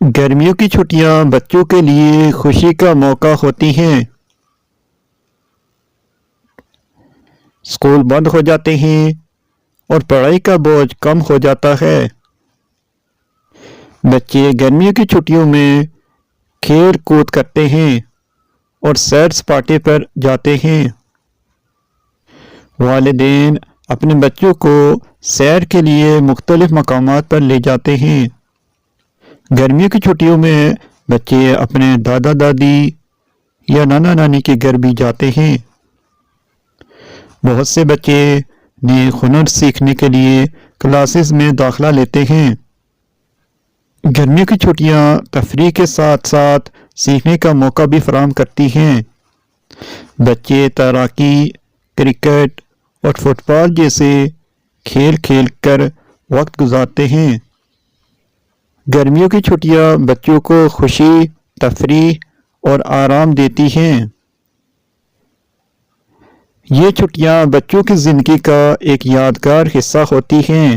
گرمیوں کی چھٹیاں بچوں کے لیے خوشی کا موقع ہوتی ہیں۔ اسکول بند ہو جاتے ہیں اور پڑھائی کا بوجھ کم ہو جاتا ہے۔ بچے گرمیوں کی چھٹیوں میں کھیل کود کرتے ہیں اور سیر سپاٹے پر جاتے ہیں۔ والدین اپنے بچوں کو سیر کے لیے مختلف مقامات پر لے جاتے ہیں۔ گرمیوں کی چھٹیوں میں بچے اپنے دادا دادی یا نانا نانی کے گھر بھی جاتے ہیں۔ بہت سے بچے نئے ہنر سیکھنے کے لیے کلاسز میں داخلہ لیتے ہیں۔ گرمیوں کی چھٹیاں تفریح کے ساتھ ساتھ سیکھنے کا موقع بھی فراہم کرتی ہیں۔ بچے تیراکی، کرکٹ اور فٹ بال جیسے کھیل کھیل کر وقت گزارتے ہیں۔ گرمیوں کی چھٹیاں بچوں کو خوشی، تفریح اور آرام دیتی ہیں۔ یہ چھٹیاں بچوں کی زندگی کا ایک یادگار حصہ ہوتی ہیں۔